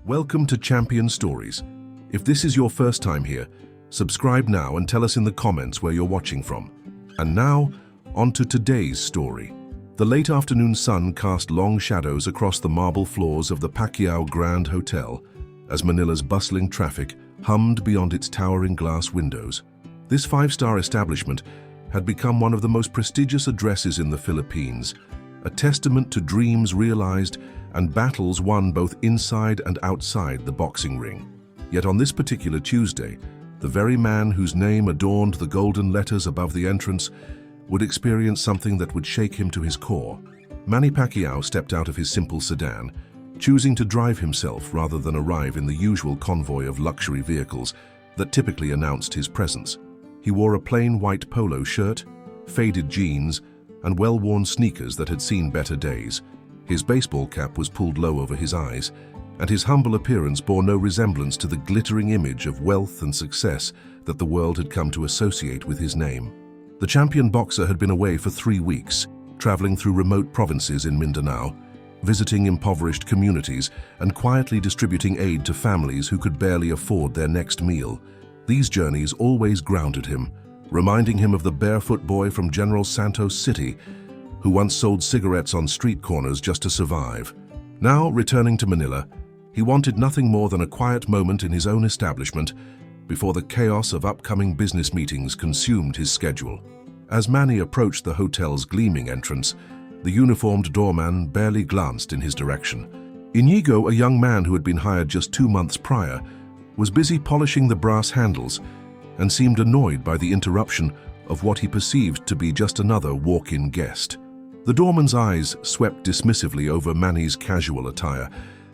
Welcome to Champion Stories. If this is your first time here, subscribe now and tell us in the comments where you're watching from. And now, on to today's story. The late afternoon sun cast long shadows across the marble floors of the Pacquiao Grand Hotel as Manila's bustling traffic hummed beyond its towering glass windows. This five-star establishment had become one of the most prestigious addresses in the Philippines, a testament to dreams realized and battles won both inside and outside the boxing ring. Yet on this particular Tuesday, the very man whose name adorned the golden letters above the entrance would experience something that would shake him to his core. Manny Pacquiao stepped out of his simple sedan, choosing to drive himself rather than arrive in the usual convoy of luxury vehicles that typically announced his presence. He wore a plain white polo shirt, faded jeans, and well-worn sneakers that had seen better days. His baseball cap was pulled low over his eyes, and his humble appearance bore no resemblance to the glittering image of wealth and success that the world had come to associate with his name. The champion boxer had been away for 3 weeks, traveling through remote provinces in Mindanao, visiting impoverished communities and quietly distributing aid to families who could barely afford their next meal. These journeys always grounded him, reminding him of the barefoot boy from General Santos City who once sold cigarettes on street corners just to survive. Now, returning to Manila, he wanted nothing more than a quiet moment in his own establishment before the chaos of upcoming business meetings consumed his schedule. As Manny approached the hotel's gleaming entrance, the uniformed doorman barely glanced in his direction. Inigo, a young man who had been hired just 2 months prior, was busy polishing the brass handles and seemed annoyed by the interruption of what he perceived to be just another walk-in guest. The doorman's eyes swept dismissively over Manny's casual attire,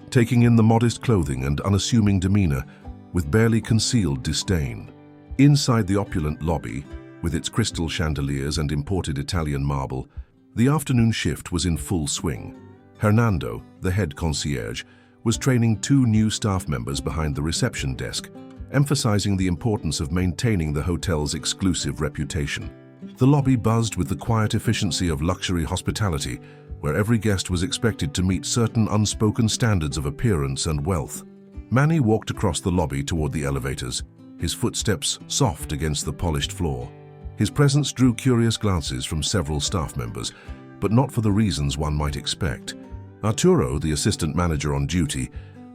taking in the modest clothing and unassuming demeanor with barely concealed disdain. Inside the opulent lobby, with its crystal chandeliers and imported Italian marble, the afternoon shift was in full swing. Hernando, the head concierge, was training 2 new staff members behind the reception desk, emphasizing the importance of maintaining the hotel's exclusive reputation. The lobby buzzed with the quiet efficiency of luxury hospitality, where every guest was expected to meet certain unspoken standards of appearance and wealth. Manny walked across the lobby toward the elevators, his footsteps soft against the polished floor. His presence drew curious glances from several staff members, but not for the reasons one might expect. Arturo, the assistant manager on duty,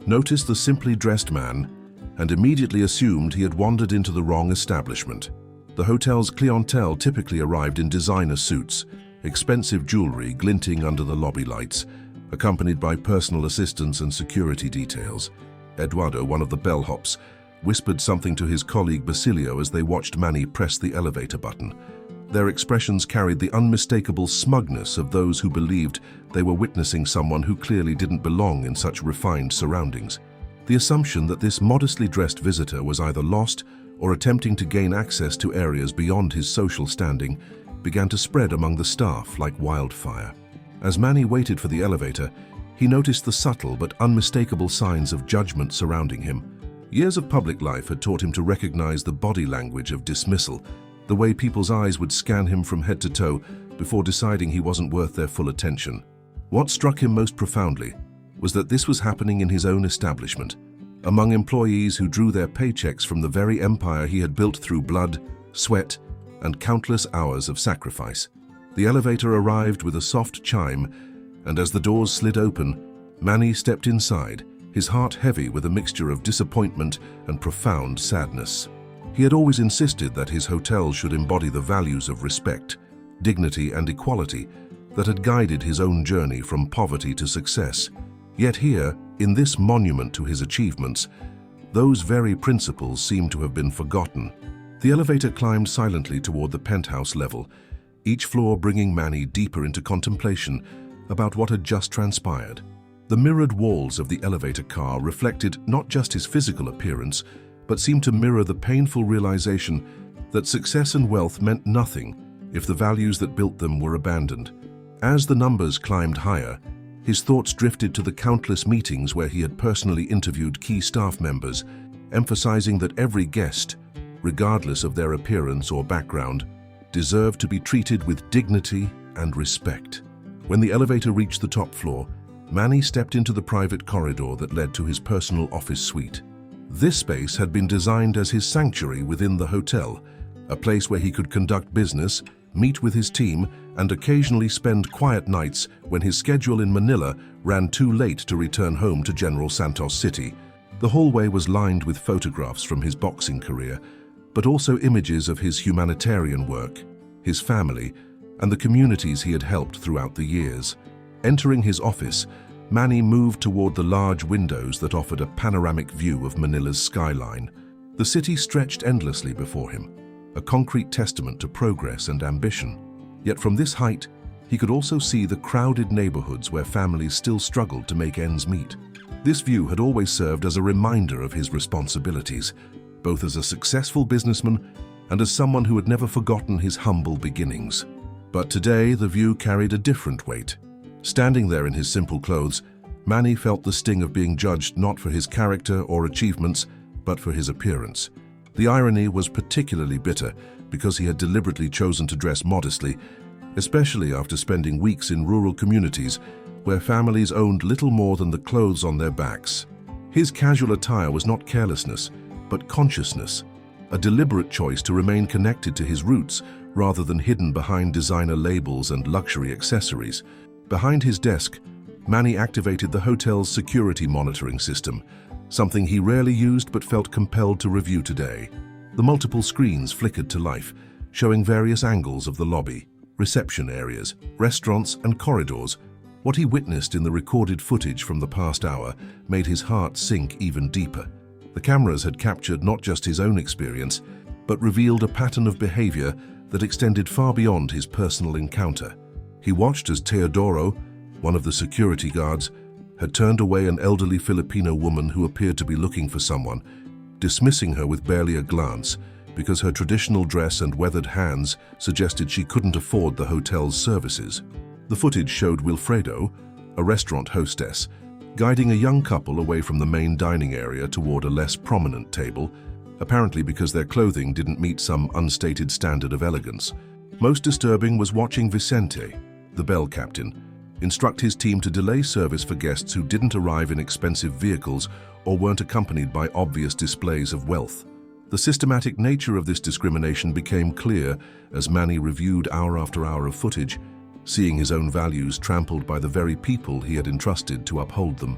noticed the simply dressed man and immediately assumed he had wandered into the wrong establishment. The hotel's clientele typically arrived in designer suits, expensive jewelry glinting under the lobby lights, accompanied by personal assistants and security details. Eduardo, one of the bellhops, whispered something to his colleague Basilio as they watched Manny press the elevator button. Their expressions carried the unmistakable smugness of those who believed they were witnessing someone who clearly didn't belong in such refined surroundings. The assumption that this modestly dressed visitor was either lost or attempting to gain access to areas beyond his social standing began to spread among the staff like wildfire. As Manny waited for the elevator, he noticed the subtle but unmistakable signs of judgment surrounding him. Years of public life had taught him to recognize the body language of dismissal, the way people's eyes would scan him from head to toe before deciding he wasn't worth their full attention. What struck him most profoundly was that this was happening in his own establishment, among employees who drew their paychecks from the very empire he had built through blood, sweat, and countless hours of sacrifice. The elevator arrived with a soft chime, and as the doors slid open, Manny stepped inside, his heart heavy with a mixture of disappointment and profound sadness. He had always insisted that his hotel should embody the values of respect, dignity, and equality that had guided his own journey from poverty to success. Yet here, in this monument to his achievements, those very principles seemed to have been forgotten. The elevator climbed silently toward the penthouse level, each floor bringing Manny deeper into contemplation about what had just transpired. The mirrored walls of the elevator car reflected not just his physical appearance, but seemed to mirror the painful realization that success and wealth meant nothing if the values that built them were abandoned. As the numbers climbed higher, his thoughts drifted to the countless meetings where he had personally interviewed key staff members, emphasizing that every guest, regardless of their appearance or background, deserved to be treated with dignity and respect. When the elevator reached the top floor, Manny stepped into the private corridor that led to his personal office suite. This space had been designed as his sanctuary within the hotel, a place where he could conduct business, meet with his team, and occasionally spend quiet nights when his schedule in Manila ran too late to return home to General Santos City. The hallway was lined with photographs from his boxing career, but also images of his humanitarian work, his family, and the communities he had helped throughout the years. Entering his office, Manny moved toward the large windows that offered a panoramic view of Manila's skyline. The city stretched endlessly before him, a concrete testament to progress and ambition. Yet from this height, he could also see the crowded neighborhoods where families still struggled to make ends meet. This view had always served as a reminder of his responsibilities, both as a successful businessman and as someone who had never forgotten his humble beginnings. But today, the view carried a different weight. Standing there in his simple clothes, Manny felt the sting of being judged not for his character or achievements, but for his appearance. The irony was particularly bitter because he had deliberately chosen to dress modestly, especially after spending weeks in rural communities where families owned little more than the clothes on their backs. His casual attire was not carelessness, but consciousness, a deliberate choice to remain connected to his roots rather than hidden behind designer labels and luxury accessories. Behind his desk, Manny activated the hotel's security monitoring system, something he rarely used but felt compelled to review today. The multiple screens flickered to life, showing various angles of the lobby, reception areas, restaurants, and corridors. What he witnessed in the recorded footage from the past hour made his heart sink even deeper. The cameras had captured not just his own experience, but revealed a pattern of behavior that extended far beyond his personal encounter. He watched as Teodoro, one of the security guards, had turned away an elderly Filipino woman who appeared to be looking for someone, dismissing her with barely a glance because her traditional dress and weathered hands suggested she couldn't afford the hotel's services. The footage showed Wilfredo, a restaurant hostess, guiding a young couple away from the main dining area toward a less prominent table, apparently because their clothing didn't meet some unstated standard of elegance. Most disturbing was watching Vicente, the bell captain, instruct his team to delay service for guests who didn't arrive in expensive vehicles or weren't accompanied by obvious displays of wealth. The systematic nature of this discrimination became clear as Manny reviewed hour after hour of footage, seeing his own values trampled by the very people he had entrusted to uphold them.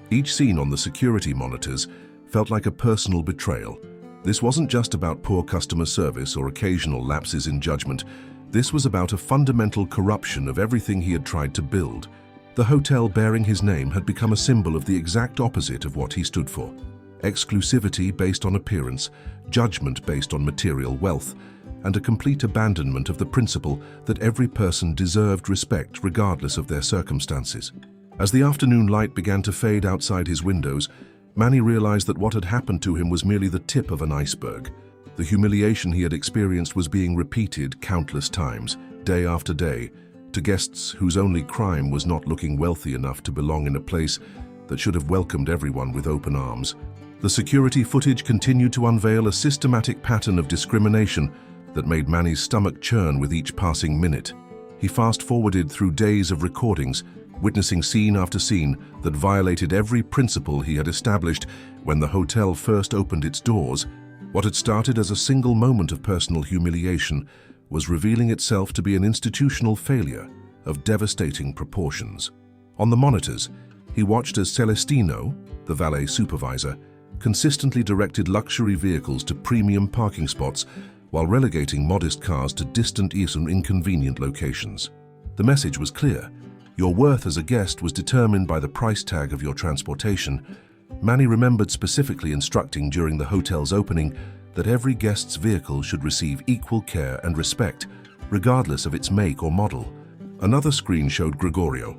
Each scene on the security monitors felt like a personal betrayal. This wasn't just about poor customer service or occasional lapses in judgment. This was about a fundamental corruption of everything he had tried to build. The hotel bearing his name had become a symbol of the exact opposite of what he stood for. Exclusivity based on appearance, judgment based on material wealth, and a complete abandonment of the principle that every person deserved respect regardless of their circumstances. As the afternoon light began to fade outside his windows, Manny realized that what had happened to him was merely the tip of an iceberg. The humiliation he had experienced was being repeated countless times, day after day, to guests whose only crime was not looking wealthy enough to belong in a place that should have welcomed everyone with open arms. The security footage continued to unveil a systematic pattern of discrimination that made Manny's stomach churn with each passing minute. He fast-forwarded through days of recordings, witnessing scene after scene that violated every principle he had established when the hotel first opened its doors. What had started as a single moment of personal humiliation was revealing itself to be an institutional failure of devastating proportions. On the monitors, he watched as Celestino, the valet supervisor, consistently directed luxury vehicles to premium parking spots while relegating modest cars to distant and inconvenient locations. The message was clear. Your worth as a guest was determined by the price tag of your transportation. Manny remembered specifically instructing during the hotel's opening that every guest's vehicle should receive equal care and respect, regardless of its make or model. Another screen showed Gregorio,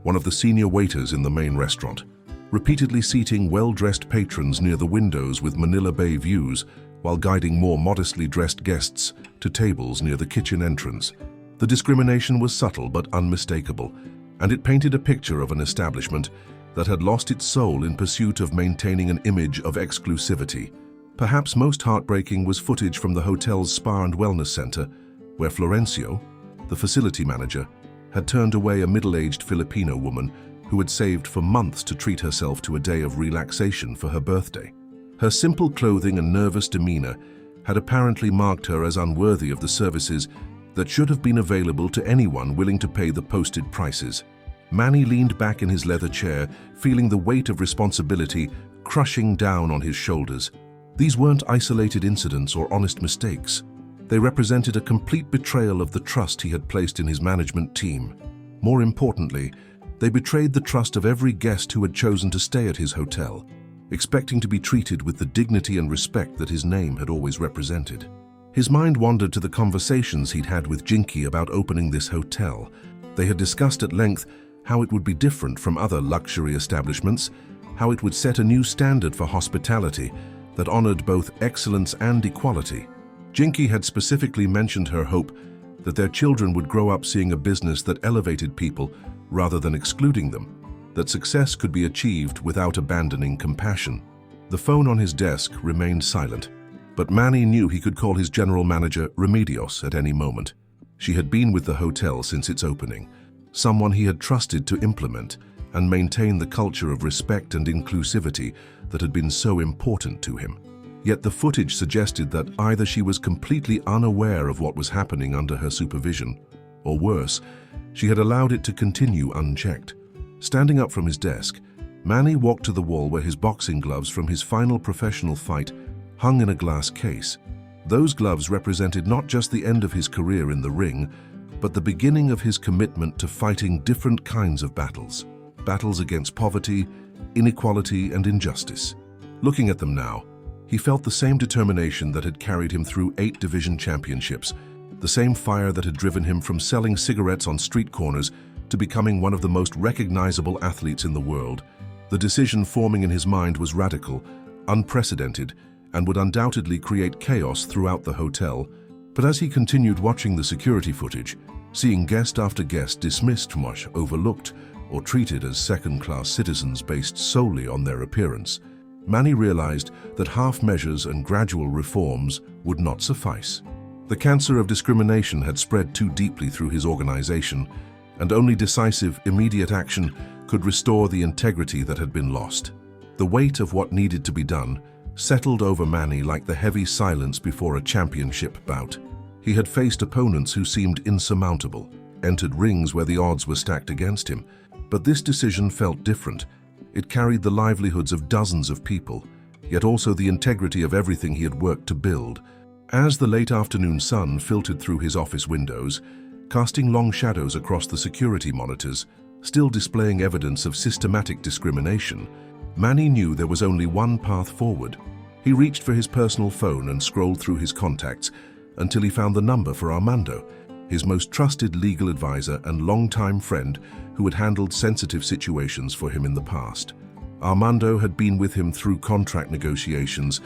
one of the senior waiters in the main restaurant, repeatedly seating well-dressed patrons near the windows with Manila Bay views while guiding more modestly dressed guests to tables near the kitchen entrance. The discrimination was subtle but unmistakable, and it painted a picture of an establishment that had lost its soul in pursuit of maintaining an image of exclusivity. Perhaps most heartbreaking was footage from the hotel's spa and wellness center, where Florencio, the facility manager, had turned away a middle-aged Filipino woman who who had saved for months to treat herself to a day of relaxation for her birthday. Her simple clothing and nervous demeanor had apparently marked her as unworthy of the services that should have been available to anyone willing to pay the posted prices. Manny leaned back in his leather chair, feeling the weight of responsibility crushing down on his shoulders. These weren't isolated incidents or honest mistakes. They represented a complete betrayal of the trust he had placed in his management team. More importantly, they betrayed the trust of every guest who had chosen to stay at his hotel, expecting to be treated with the dignity and respect that his name had always represented. His mind wandered to the conversations he'd had with Jinky about opening this hotel. They had discussed at length how it would be different from other luxury establishments, how it would set a new standard for hospitality that honored both excellence and equality. Jinky had specifically mentioned her hope that their children would grow up seeing a business that elevated people rather than excluding them, that success could be achieved without abandoning compassion. The phone on his desk remained silent, but Manny knew he could call his general manager Remedios at any moment. She had been with the hotel since its opening, someone he had trusted to implement and maintain the culture of respect and inclusivity that had been so important to him. Yet the footage suggested that either she was completely unaware of what was happening under her supervision, or worse, she had allowed it to continue unchecked. Standing up from his desk, Manny walked to the wall where his boxing gloves from his final professional fight hung in a glass case. Those gloves represented not just the end of his career in the ring, but the beginning of his commitment to fighting different kinds of battles. Battles against poverty, inequality, and injustice. Looking at them now, he felt the same determination that had carried him through 8 division championships, the same fire that had driven him from selling cigarettes on street corners to becoming one of the most recognizable athletes in the world. The decision forming in his mind was radical, unprecedented, and would undoubtedly create chaos throughout the hotel. But as he continued watching the security footage, seeing guest after guest dismissed, overlooked, or treated as second-class citizens based solely on their appearance, Manny realized that half measures and gradual reforms would not suffice. The cancer of discrimination had spread too deeply through his organization, and only decisive, immediate action could restore the integrity that had been lost. The weight of what needed to be done settled over Manny like the heavy silence before a championship bout. He had faced opponents who seemed insurmountable, entered rings where the odds were stacked against him, but this decision felt different. It carried the livelihoods of dozens of people, yet also the integrity of everything he had worked to build. As the late afternoon sun filtered through his office windows, casting long shadows across the security monitors, still displaying evidence of systematic discrimination, Manny knew there was only one path forward. He reached for his personal phone and scrolled through his contacts until he found the number for Armando, his most trusted legal advisor and longtime friend who had handled sensitive situations for him in the past. Armando had been with him through contract negotiations,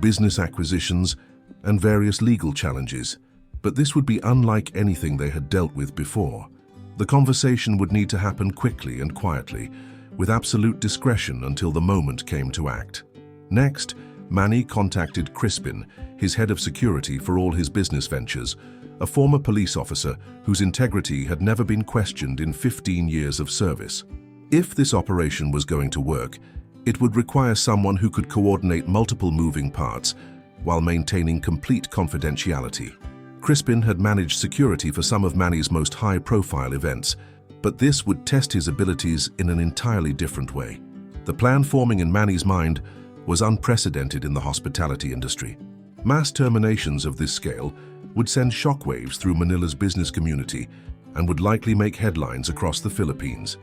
business acquisitions, and various legal challenges, but this would be unlike anything they had dealt with before. The conversation would need to happen quickly and quietly, with absolute discretion until the moment came to act. Next, Manny contacted Crispin, his head of security for all his business ventures, a former police officer whose integrity had never been questioned in 15 years of service. If this operation was going to work, it would require someone who could coordinate multiple moving parts while maintaining complete confidentiality. Crispin had managed security for some of Manny's most high-profile events, but this would test his abilities in an entirely different way. The plan forming in Manny's mind was unprecedented in the hospitality industry. Mass terminations of this scale would send shockwaves through Manila's business community and would likely make headlines across the Philippines.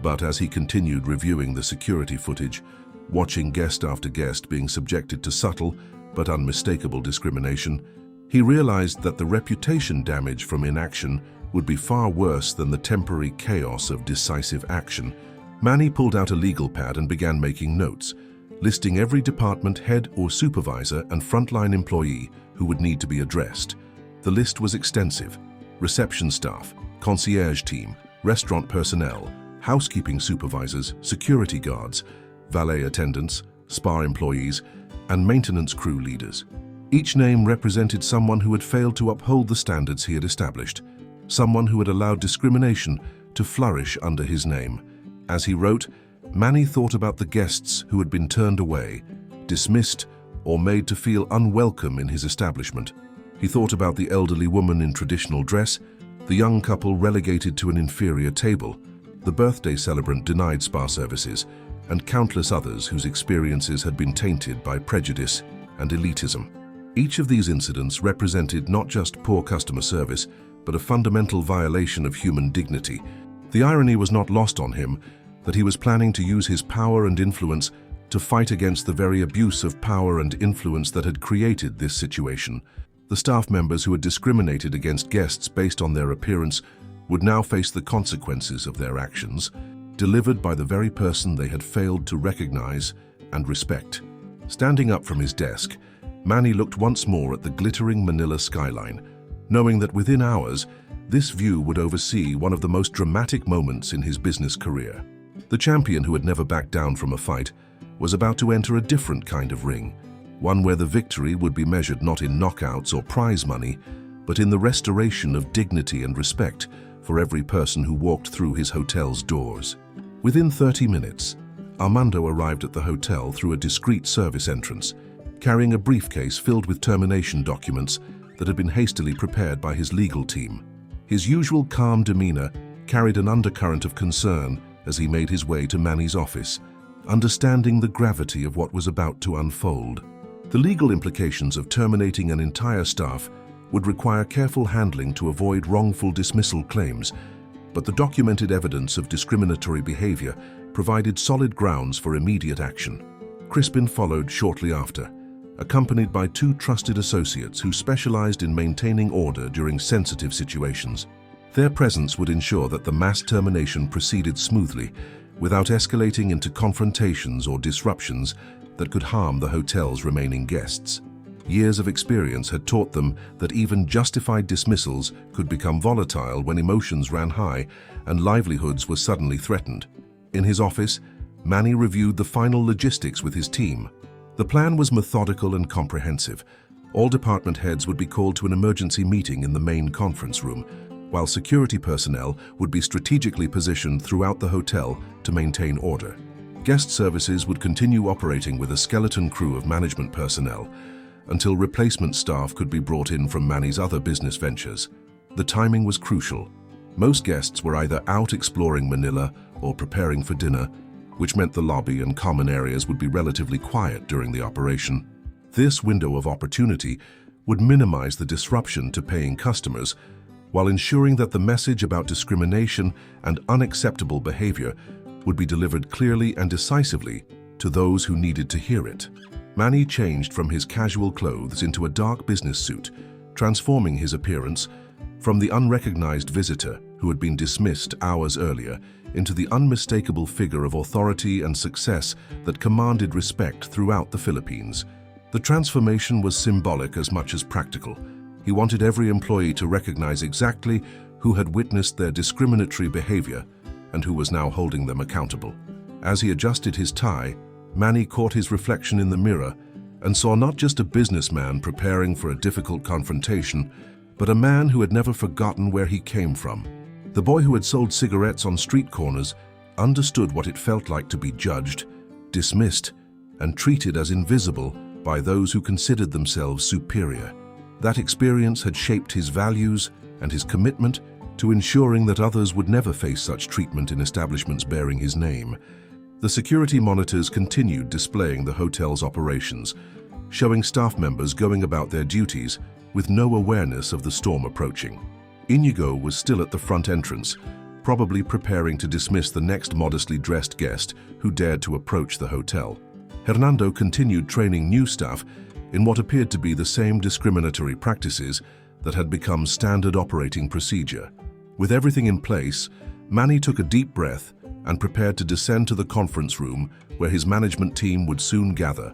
But as he continued reviewing the security footage, watching guest after guest being subjected to subtle but unmistakable discrimination, he realized that the reputation damage from inaction would be far worse than the temporary chaos of decisive action. Manny pulled out a legal pad and began making notes, listing every department head or supervisor and frontline employee who would need to be addressed. The list was extensive: reception staff, concierge team, restaurant personnel, housekeeping supervisors, security guards, valet attendants, spa employees, and maintenance crew leaders. Each name represented someone who had failed to uphold the standards he had established, someone who had allowed discrimination to flourish under his name. As he wrote, Manny thought about the guests who had been turned away, dismissed, or made to feel unwelcome in his establishment. He thought about the elderly woman in traditional dress, the young couple relegated to an inferior table, the birthday celebrant denied spa services, and countless others whose experiences had been tainted by prejudice and elitism. Each of these incidents represented not just poor customer service, but a fundamental violation of human dignity. The irony was not lost on him that he was planning to use his power and influence to fight against the very abuse of power and influence that had created this situation. The staff members who had discriminated against guests based on their appearance would now face the consequences of their actions, delivered by the very person they had failed to recognize and respect. Standing up from his desk, Manny looked once more at the glittering Manila skyline, knowing that within hours, this view would oversee one of the most dramatic moments in his business career. The champion who had never backed down from a fight was about to enter a different kind of ring, one where the victory would be measured not in knockouts or prize money, but in the restoration of dignity and respect for every person who walked through his hotel's doors. Within 30 minutes, Armando arrived at the hotel through a discreet service entrance, carrying a briefcase filled with termination documents that had been hastily prepared by his legal team. His usual calm demeanor carried an undercurrent of concern as he made his way to Manny's office, understanding the gravity of what was about to unfold. The legal implications of terminating an entire staff would require careful handling to avoid wrongful dismissal claims, but the documented evidence of discriminatory behavior provided solid grounds for immediate action. Crispin followed shortly after, accompanied by two trusted associates who specialized in maintaining order during sensitive situations. Their presence would ensure that the mass termination proceeded smoothly, without escalating into confrontations or disruptions that could harm the hotel's remaining guests. Years of experience had taught them that even justified dismissals could become volatile when emotions ran high and livelihoods were suddenly threatened. In his office, Manny reviewed the final logistics with his team. The plan was methodical and comprehensive. All department heads would be called to an emergency meeting in the main conference room, while security personnel would be strategically positioned throughout the hotel to maintain order. Guest services would continue operating with a skeleton crew of management personnel until replacement staff could be brought in from Manny's other business ventures. The timing was crucial. Most guests were either out exploring Manila or preparing for dinner, which meant the lobby and common areas would be relatively quiet during the operation. This window of opportunity would minimize the disruption to paying customers while ensuring that the message about discrimination and unacceptable behavior would be delivered clearly and decisively to those who needed to hear it. Manny changed from his casual clothes into a dark business suit, transforming his appearance from the unrecognized visitor who had been dismissed hours earlier into the unmistakable figure of authority and success that commanded respect throughout the Philippines. The transformation was symbolic as much as practical. He wanted every employee to recognize exactly who had witnessed their discriminatory behavior and who was now holding them accountable. As he adjusted his tie, Manny caught his reflection in the mirror and saw not just a businessman preparing for a difficult confrontation, but a man who had never forgotten where he came from. The boy who had sold cigarettes on street corners understood what it felt like to be judged, dismissed, and treated as invisible by those who considered themselves superior. That experience had shaped his values and his commitment to ensuring that others would never face such treatment in establishments bearing his name. The security monitors continued displaying the hotel's operations, showing staff members going about their duties with no awareness of the storm approaching. Inigo was still at the front entrance, probably preparing to dismiss the next modestly dressed guest who dared to approach the hotel. Hernando continued training new staff in what appeared to be the same discriminatory practices that had become standard operating procedure. With everything in place, Manny took a deep breath and prepared to descend to the conference room where his management team would soon gather.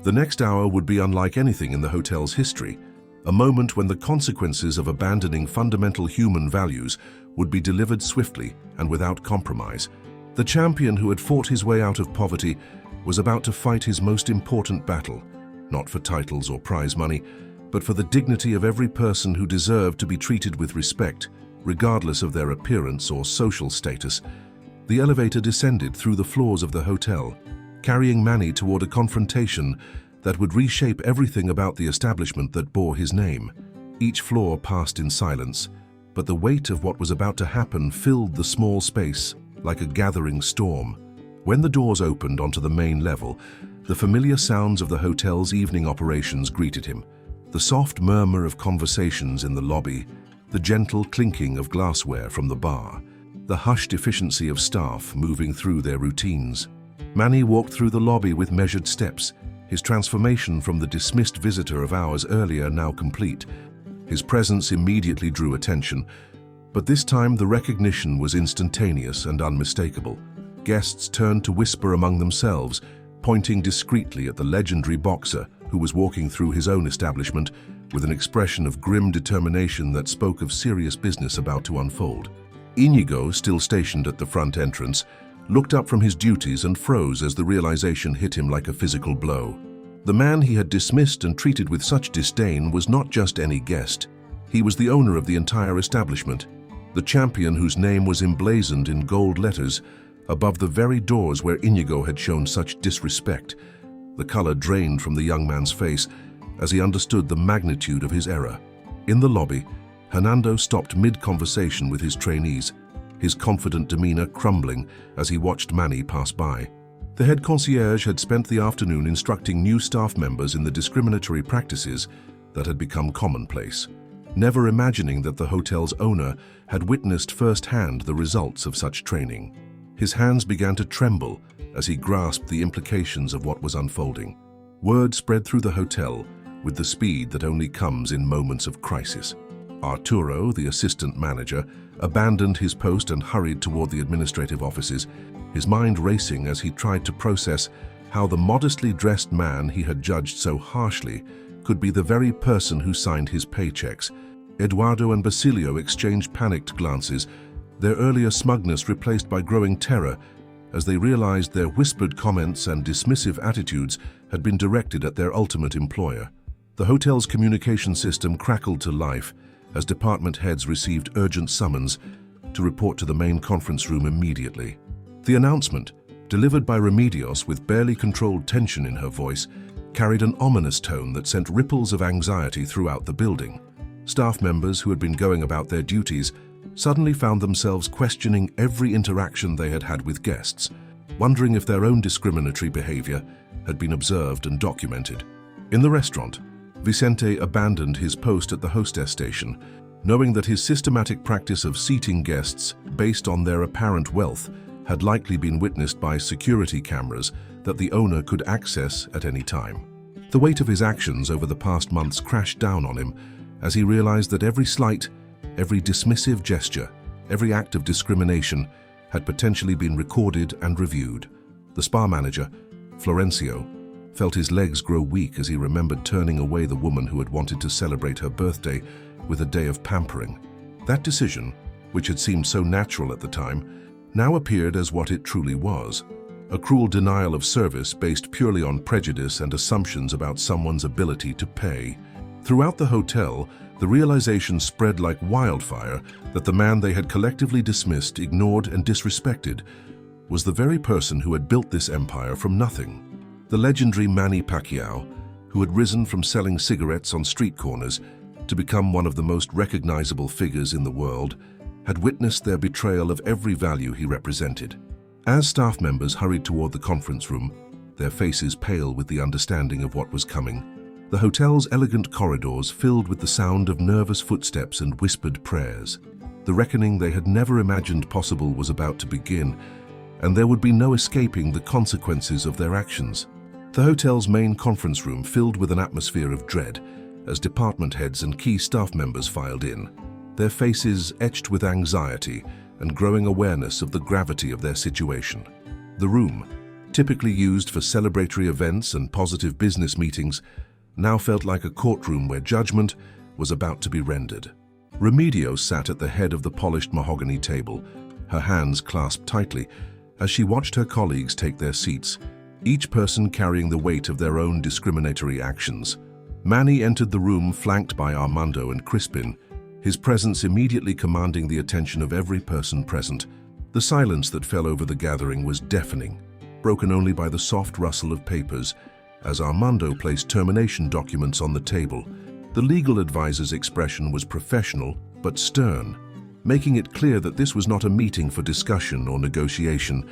The next hour would be unlike anything in the hotel's history, a moment when the consequences of abandoning fundamental human values would be delivered swiftly and without compromise. The champion who had fought his way out of poverty was about to fight his most important battle, not for titles or prize money, but for the dignity of every person who deserved to be treated with respect, regardless of their appearance or social status. The elevator descended through the floors of the hotel, carrying Manny toward a confrontation that would reshape everything about the establishment that bore his name. Each floor passed in silence, but the weight of what was about to happen filled the small space like a gathering storm. When the doors opened onto the main level, the familiar sounds of the hotel's evening operations greeted him. The soft murmur of conversations in the lobby, the gentle clinking of glassware from the bar, the hushed efficiency of staff moving through their routines. Manny walked through the lobby with measured steps, his transformation from the dismissed visitor of hours earlier now complete. His presence immediately drew attention, but this time the recognition was instantaneous and unmistakable. Guests turned to whisper among themselves, pointing discreetly at the legendary boxer who was walking through his own establishment with an expression of grim determination that spoke of serious business about to unfold. Inigo, still stationed at the front entrance, looked up from his duties and froze as the realization hit him like a physical blow. The man he had dismissed and treated with such disdain was not just any guest. He was the owner of the entire establishment, the champion whose name was emblazoned in gold letters above the very doors where Inigo had shown such disrespect. The color drained from the young man's face as he understood the magnitude of his error. In the lobby, Hernando stopped mid-conversation with his trainees, his confident demeanor crumbling as he watched Manny pass by. The head concierge had spent the afternoon instructing new staff members in the discriminatory practices that had become commonplace, never imagining that the hotel's owner had witnessed firsthand the results of such training. His hands began to tremble as he grasped the implications of what was unfolding. Word spread through the hotel with the speed that only comes in moments of crisis. Arturo, the assistant manager, abandoned his post and hurried toward the administrative offices, his mind racing as he tried to process how the modestly dressed man he had judged so harshly could be the very person who signed his paychecks. Eduardo and Basilio exchanged panicked glances, their earlier smugness replaced by growing terror as they realized their whispered comments and dismissive attitudes had been directed at their ultimate employer. The hotel's communication system crackled to life as department heads received urgent summons to report to the main conference room immediately. The announcement, delivered by Remedios with barely controlled tension in her voice, carried an ominous tone that sent ripples of anxiety throughout the building. Staff members who had been going about their duties suddenly found themselves questioning every interaction they had had with guests, wondering if their own discriminatory behavior had been observed and documented. In the restaurant, Vicente abandoned his post at the hostess station, knowing that his systematic practice of seating guests based on their apparent wealth had likely been witnessed by security cameras that the owner could access at any time. The weight of his actions over the past months crashed down on him as he realized that every slight, every dismissive gesture, every act of discrimination had potentially been recorded and reviewed. The spa manager, Florencio, felt his legs grow weak as he remembered turning away the woman who had wanted to celebrate her birthday with a day of pampering. That decision, which had seemed so natural at the time, now appeared as what it truly was: a cruel denial of service based purely on prejudice and assumptions about someone's ability to pay. Throughout the hotel, the realization spread like wildfire that the man they had collectively dismissed, ignored, and disrespected was the very person who had built this empire from nothing. The legendary Manny Pacquiao, who had risen from selling cigarettes on street corners to become one of the most recognizable figures in the world, had witnessed their betrayal of every value he represented. As staff members hurried toward the conference room, their faces pale with the understanding of what was coming, the hotel's elegant corridors filled with the sound of nervous footsteps and whispered prayers. The reckoning they had never imagined possible was about to begin, and there would be no escaping the consequences of their actions. The hotel's main conference room filled with an atmosphere of dread as department heads and key staff members filed in, their faces etched with anxiety and growing awareness of the gravity of their situation. The room, typically used for celebratory events and positive business meetings, now felt like a courtroom where judgment was about to be rendered. Remedios sat at the head of the polished mahogany table, her hands clasped tightly as she watched her colleagues take their seats, each person carrying the weight of their own discriminatory actions. Manny entered the room flanked by Armando and Crispin, his presence immediately commanding the attention of every person present. The silence that fell over the gathering was deafening, broken only by the soft rustle of papers as Armando placed termination documents on the table. The legal advisor's expression was professional but stern, making it clear that this was not a meeting for discussion or negotiation.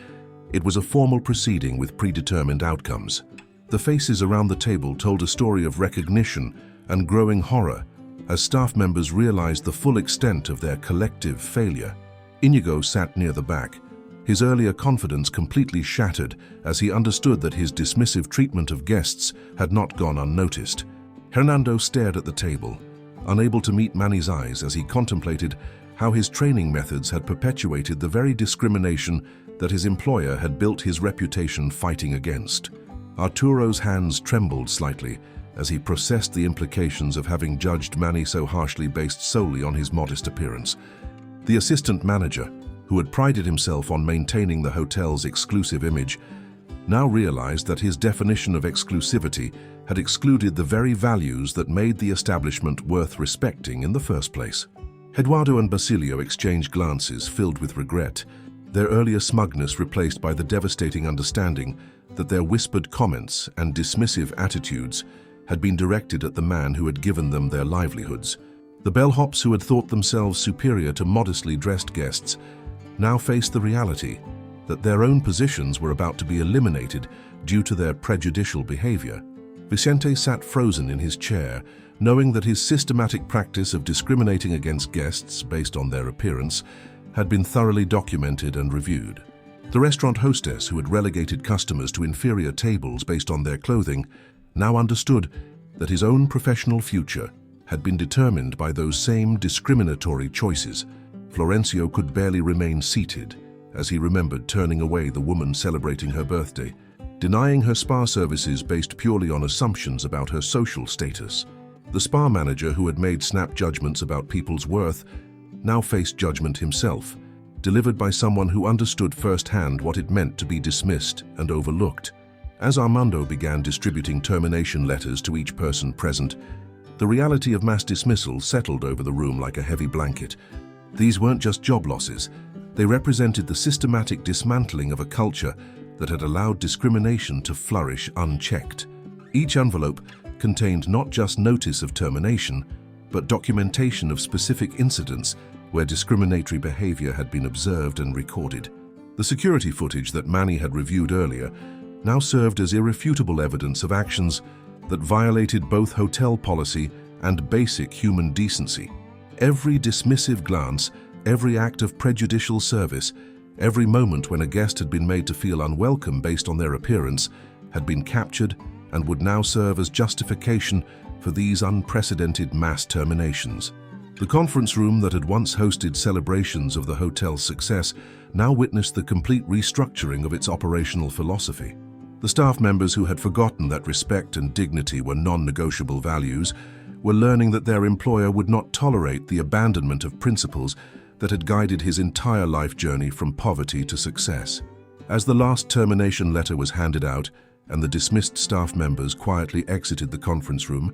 It was a formal proceeding with predetermined outcomes. The faces around the table told a story of recognition and growing horror as staff members realized the full extent of their collective failure. Inigo sat near the back, his earlier confidence completely shattered as he understood that his dismissive treatment of guests had not gone unnoticed. Hernando stared at the table, unable to meet Manny's eyes as he contemplated how his training methods had perpetuated the very discrimination that his employer had built his reputation fighting against. Arturo's hands trembled slightly as he processed the implications of having judged Manny so harshly based solely on his modest appearance. The assistant manager, who had prided himself on maintaining the hotel's exclusive image, now realized that his definition of exclusivity had excluded the very values that made the establishment worth respecting in the first place. Eduardo and Basilio exchanged glances filled with regret, their earlier smugness replaced by the devastating understanding that their whispered comments and dismissive attitudes had been directed at the man who had given them their livelihoods. The bellhops who had thought themselves superior to modestly dressed guests now faced the reality that their own positions were about to be eliminated due to their prejudicial behavior. Vicente sat frozen in his chair, knowing that his systematic practice of discriminating against guests based on their appearance had been thoroughly documented and reviewed. The restaurant hostess who had relegated customers to inferior tables based on their clothing now understood that his own professional future had been determined by those same discriminatory choices. Florencio could barely remain seated as he remembered turning away the woman celebrating her birthday, denying her spa services based purely on assumptions about her social status. The spa manager who had made snap judgments about people's worth now faced judgment himself, delivered by someone who understood firsthand what it meant to be dismissed and overlooked. As Armando began distributing termination letters to each person present, the reality of mass dismissal settled over the room like a heavy blanket. These weren't just job losses, they represented the systematic dismantling of a culture that had allowed discrimination to flourish unchecked. Each envelope contained not just notice of termination, but documentation of specific incidents where discriminatory behavior had been observed and recorded. The security footage that Manny had reviewed earlier now served as irrefutable evidence of actions that violated both hotel policy and basic human decency. Every dismissive glance, every act of prejudicial service, every moment when a guest had been made to feel unwelcome based on their appearance had been captured and would now serve as justification for these unprecedented mass terminations. The conference room that had once hosted celebrations of the hotel's success now witnessed the complete restructuring of its operational philosophy. The staff members who had forgotten that respect and dignity were non-negotiable values were learning that their employer would not tolerate the abandonment of principles that had guided his entire life journey from poverty to success. As the last termination letter was handed out and the dismissed staff members quietly exited the conference room,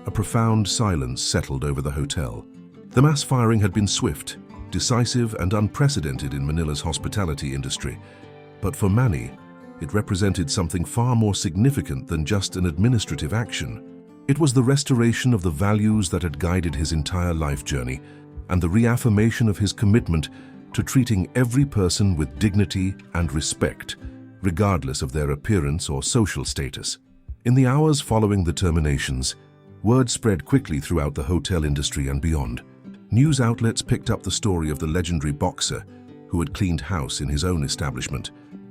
a profound silence settled over the hotel. The mass firing had been swift, decisive, and unprecedented in Manila's hospitality industry. But for Manny, it represented something far more significant than just an administrative action. It was the restoration of the values that had guided his entire life journey and the reaffirmation of his commitment to treating every person with dignity and respect, regardless of their appearance or social status. In the hours following the terminations, word spread quickly throughout the hotel industry and beyond. News outlets picked up the story of the legendary boxer who had cleaned house in his own establishment,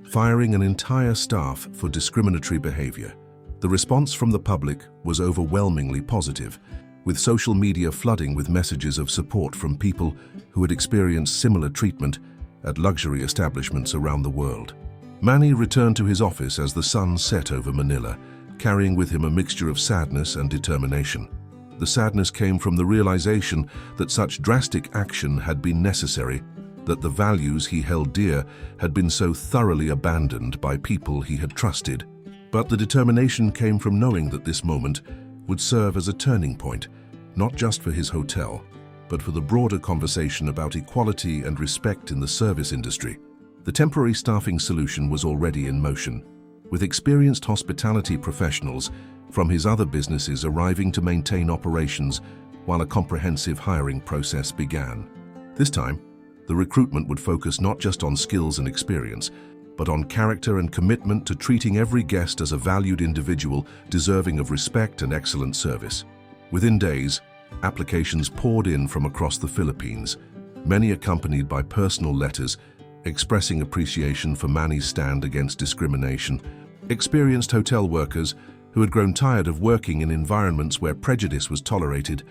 firing an entire staff for discriminatory behavior. The response from the public was overwhelmingly positive, with social media flooding with messages of support from people who had experienced similar treatment at luxury establishments around the world. Manny returned to his office as the sun set over Manila, carrying with him a mixture of sadness and determination. The sadness came from the realization that such drastic action had been necessary, that the values he held dear had been so thoroughly abandoned by people he had trusted. But the determination came from knowing that this moment would serve as a turning point, not just for his hotel, but for the broader conversation about equality and respect in the service industry. The temporary staffing solution was already in motion, with experienced hospitality professionals from his other businesses arriving to maintain operations while a comprehensive hiring process began. This time, the recruitment would focus not just on skills and experience, but on character and commitment to treating every guest as a valued individual deserving of respect and excellent service. Within days, applications poured in from across the Philippines, many accompanied by personal letters expressing appreciation for Manny's stand against discrimination. Experienced hotel workers who had grown tired of working in environments where prejudice was tolerated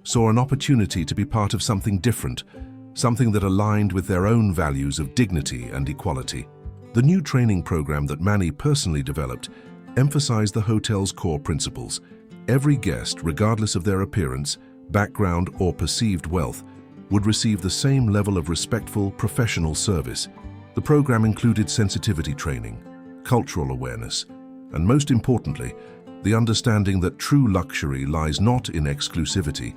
saw an opportunity to be part of something different, something that aligned with their own values of dignity and equality. The new training program that Manny personally developed emphasized the hotel's core principles. Every guest, regardless of their appearance, background, or perceived wealth, would receive the same level of respectful, professional service. The program included sensitivity training, cultural awareness, and most importantly, the understanding that true luxury lies not in exclusivity,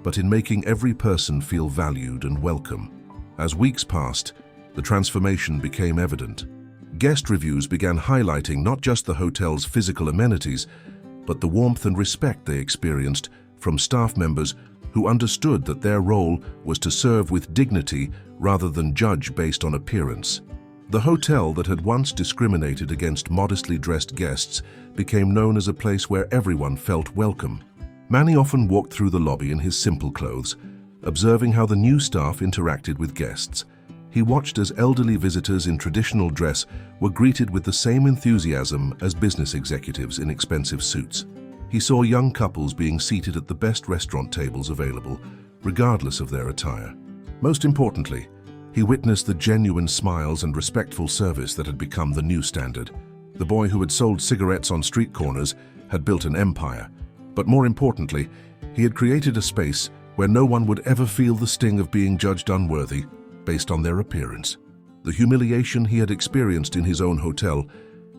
but in making every person feel valued and welcome. As weeks passed, the transformation became evident. Guest reviews began highlighting not just the hotel's physical amenities, but the warmth and respect they experienced from staff members who understood that their role was to serve with dignity rather than judge based on appearance. The hotel that had once discriminated against modestly dressed guests became known as a place where everyone felt welcome. Manny often walked through the lobby in his simple clothes, observing how the new staff interacted with guests. He watched as elderly visitors in traditional dress were greeted with the same enthusiasm as business executives in expensive suits. He saw young couples being seated at the best restaurant tables available, regardless of their attire. Most importantly, he witnessed the genuine smiles and respectful service that had become the new standard. The boy who had sold cigarettes on street corners had built an empire, but more importantly, he had created a space where no one would ever feel the sting of being judged unworthy based on their appearance. The humiliation he had experienced in his own hotel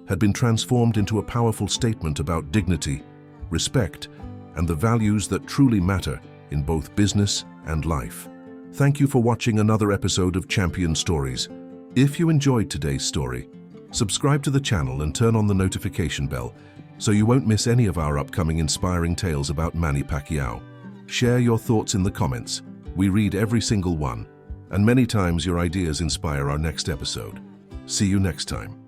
had been transformed into a powerful statement about dignity, respect, and the values that truly matter in both business and life. Thank you for watching another episode of Champion Stories. If you enjoyed today's story, subscribe to the channel and turn on the notification bell so you won't miss any of our upcoming inspiring tales about Manny Pacquiao. Share your thoughts in the comments. We read every single one, and many times your ideas inspire our next episode. See you next time.